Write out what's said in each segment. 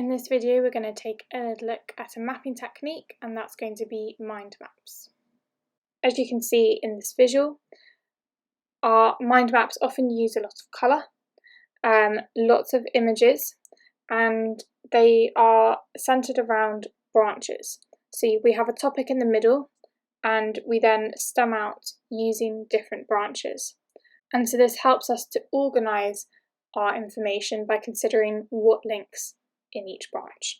In this video, we're going to take a look at a mapping technique, and that's going to be mind maps. As you can see in this visual, our mind maps often use a lot of colour, lots of images, and they are centred around branches. So we have a topic in the middle, and we then stem out using different branches. And so this helps us to organise our information by considering what links in each branch.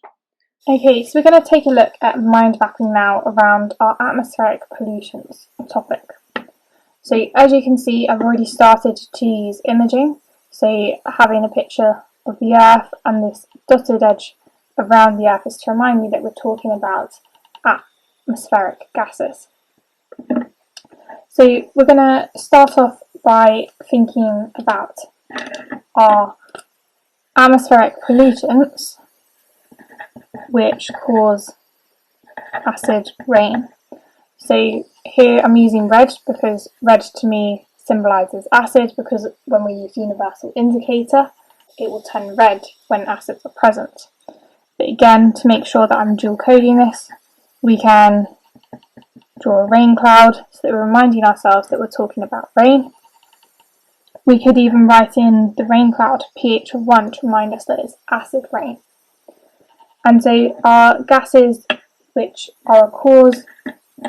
Okay, so we're going to take a look at mind mapping now around our atmospheric pollutions topic. So as you can see, I've already started to use imaging, so having a picture of the Earth and this dotted edge around the Earth is to remind me that we're talking about atmospheric gases. So we're going to start off by thinking about our atmospheric pollutants which cause acid rain. So here I'm using red because red to me symbolises acid, because when we use universal indicator it will turn red when acids are present. But again, to make sure that I'm dual coding this, we can draw a rain cloud so that we're reminding ourselves that we're talking about rain. We could even write in the rain cloud pH of 1 to remind us that it's acid rain. And so our gases which are a cause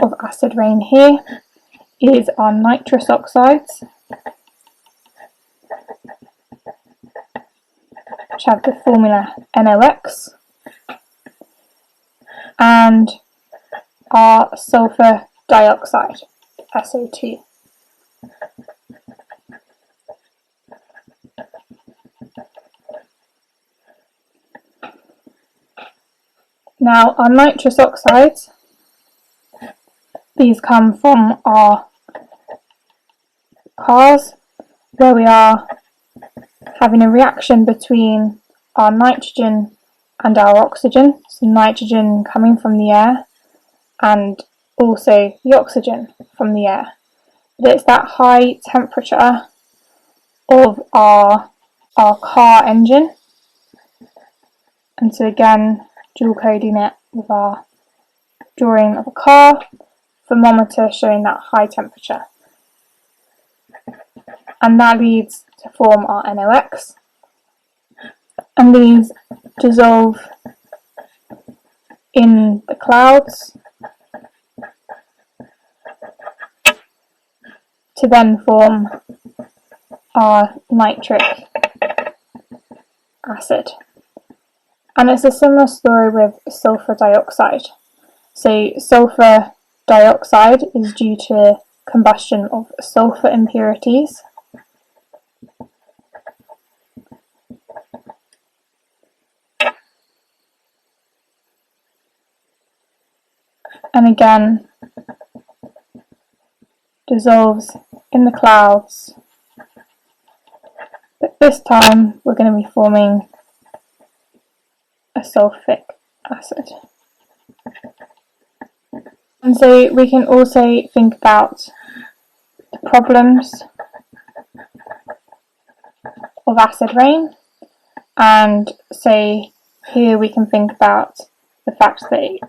of acid rain here is our nitrous oxides, which have the formula NOx, and our sulfur dioxide, SO2. Now our nitrous oxides, these come from our cars, where we are having a reaction between our nitrogen and our oxygen, so nitrogen coming from the air and also the oxygen from the air. But it's that high temperature of our car engine, and so again dual coding it with our drawing of a car, thermometer showing that high temperature, and that leads to form our NOx, and these dissolve in the clouds to then form our nitric acid. And it's a similar story with sulfur dioxide. So sulfur dioxide is due to combustion of sulfur impurities. And again, dissolves in the clouds. But this time we're going to be forming a sulfic acid. And so we can also think about the problems of acid rain, and so here we can think about the fact that it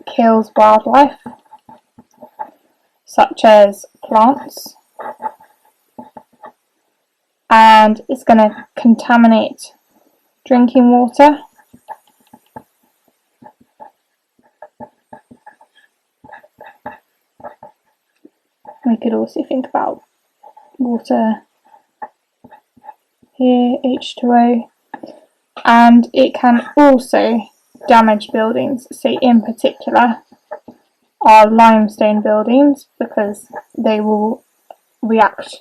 kills wildlife, such as plants, and it's going to contaminate drinking water. We could also think about water here, H2O, and it can also damage buildings, so in particular our limestone buildings, because they will react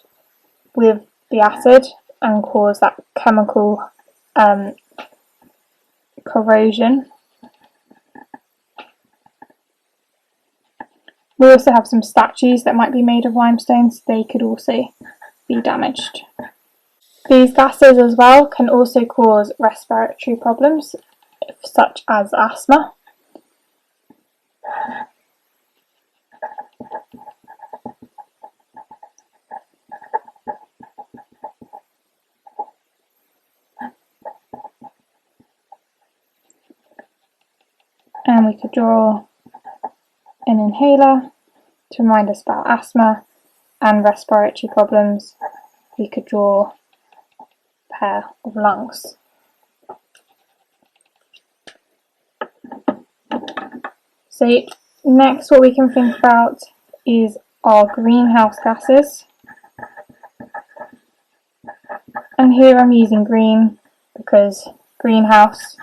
with the acid and cause that chemical corrosion. We also have some statues that might be made of limestone, so they could also be damaged. These gases as well can also cause respiratory problems, such as asthma. And we could draw an inhaler to remind us about asthma and respiratory problems. We could draw a pair of lungs. So next what we can think about is our greenhouse gases. And here I'm using green because greenhouse,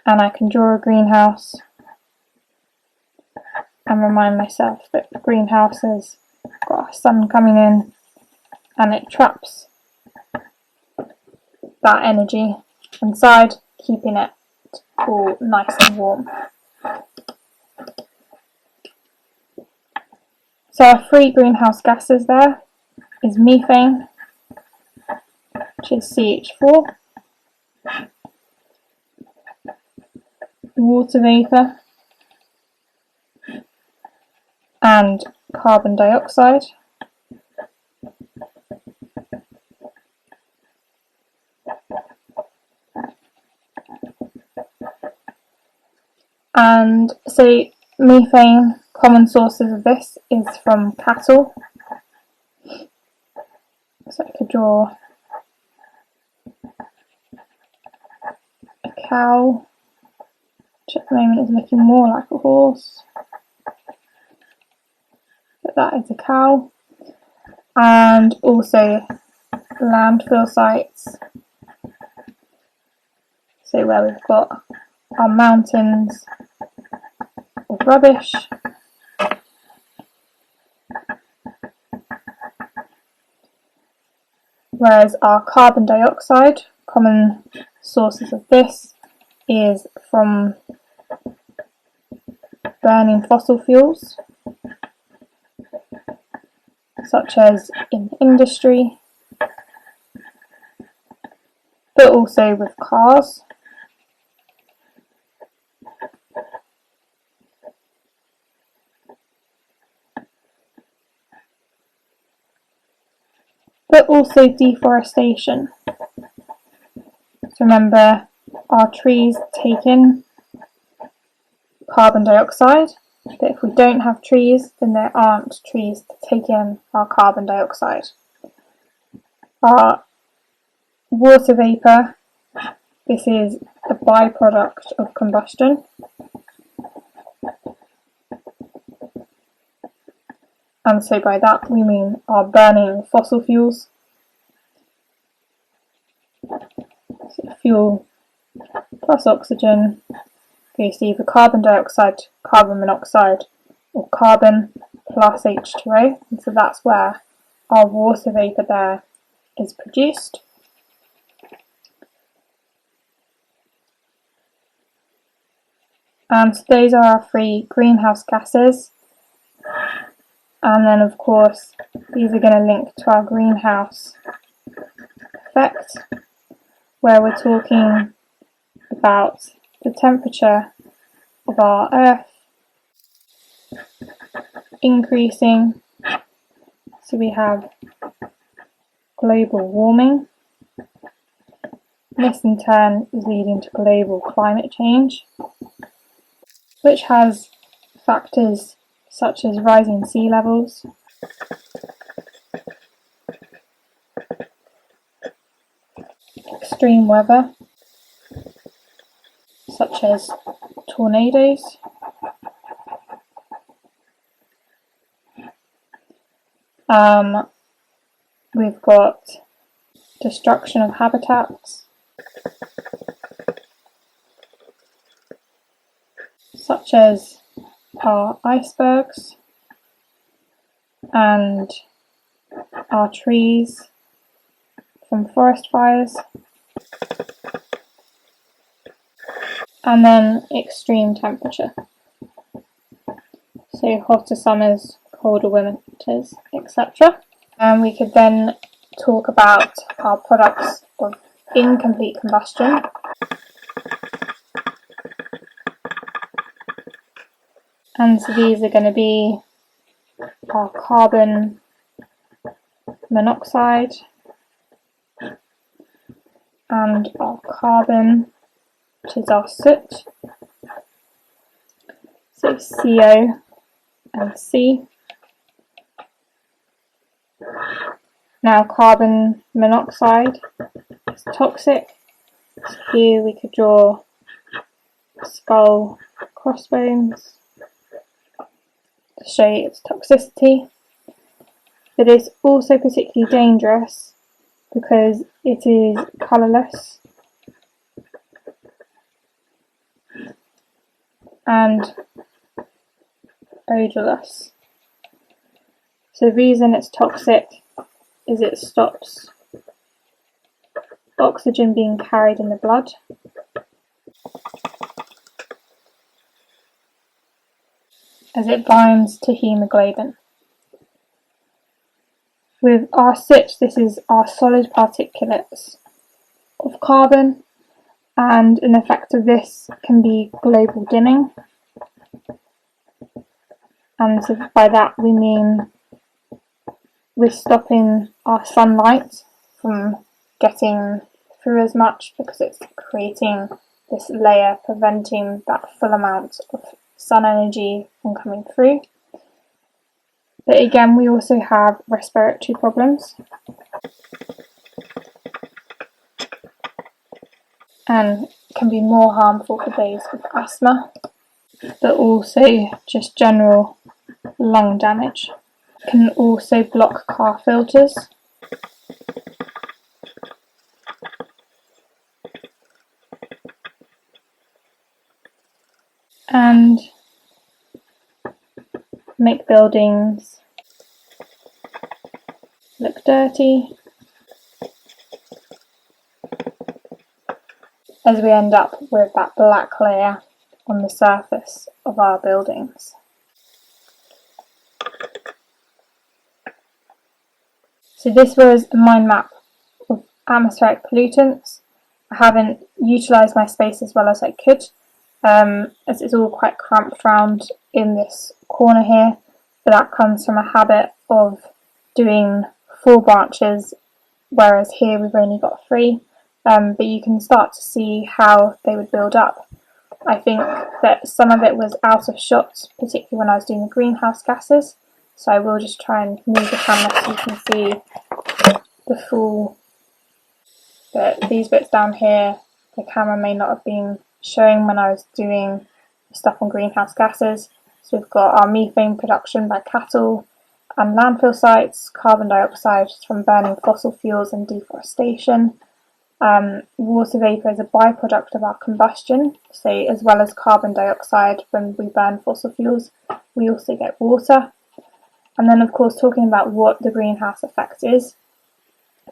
and I can draw a greenhouse and remind myself that the greenhouse has got sun coming in and it traps that energy inside, keeping it all nice and warm. So our three greenhouse gases there is methane, which is CH4, water vapour, and carbon dioxide. And so methane, common sources of this is from cattle. So I could draw a cow, which at the moment is looking more like a horse, but that is a cow. And also landfill sites, so where we've got our mountains of rubbish, whereas our carbon dioxide, common sources of this is from burning fossil fuels, such as in industry, but also with cars. But also deforestation. So remember, our trees take in carbon dioxide, but if we don't have trees, then there aren't trees to take in our carbon dioxide. Our water vapour, this is a byproduct of combustion. And so by that we mean our burning fossil fuels. So fuel plus oxygen goes to either carbon dioxide, carbon monoxide, or carbon plus H2O. And so that's where our water vapour there is produced. And so those are our three greenhouse gases. And then of course these are going to link to our greenhouse effect, where we're talking about the temperature of our Earth increasing. So we have global warming. This in turn is leading to global climate change, which has factors such as rising sea levels, extreme weather, such as tornadoes, we've got destruction of habitats, such as our icebergs and our trees from forest fires, and then extreme temperature, so hotter summers, colder winters, etc. And we could then talk about our products of incomplete combustion. And so these are going to be our carbon monoxide and our carbon which is our soot. So CO and C. Now carbon monoxide is toxic. So here we could draw skull crossbones to show you its toxicity. But it's also particularly dangerous because it is colourless and odourless. So the reason it's toxic is it stops oxygen being carried in the blood, as it binds to haemoglobin. With our soot, this is our solid particulates of carbon, and an effect of this can be global dimming. And so by that we mean we're stopping our sunlight from getting through as much because it's creating this layer preventing that full amount of sun energy from coming through. But again, we also have respiratory problems and can be more harmful for those with asthma, but also just general lung damage. Can also block car filters. And make buildings look dirty, as we end up with that black layer on the surface of our buildings. So this was a mind map of atmospheric pollutants. I haven't utilised my space as well as I could, as it's all quite cramped round in this corner here, but that comes from a habit of doing 4 branches, whereas here we've only got 3, but you can start to see how they would build up. I think that some of it was out of shot, particularly when I was doing the greenhouse gases, so I will just try and move the camera so you can see the full, but these bits down here the camera may not have been showing when I was doing stuff on greenhouse gases. So we've got our methane production by cattle and landfill sites, carbon dioxide from burning fossil fuels and deforestation. Water vapour is a byproduct of our combustion, so as well as carbon dioxide when we burn fossil fuels, we also get water. And then of course talking about what the greenhouse effect is,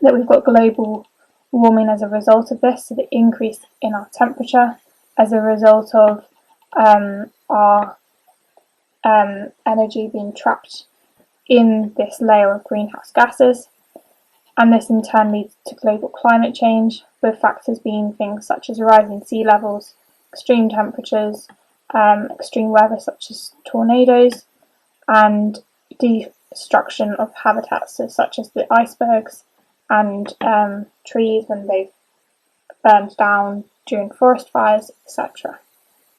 that we've got global warming as a result of this, so the increase in our temperature as a result of our energy being trapped in this layer of greenhouse gases. And this in turn leads to global climate change, with factors being things such as rising sea levels, extreme temperatures, extreme weather such as tornadoes, and destruction of habitats such as the icebergs and trees when they've burned down during forest fires, etc.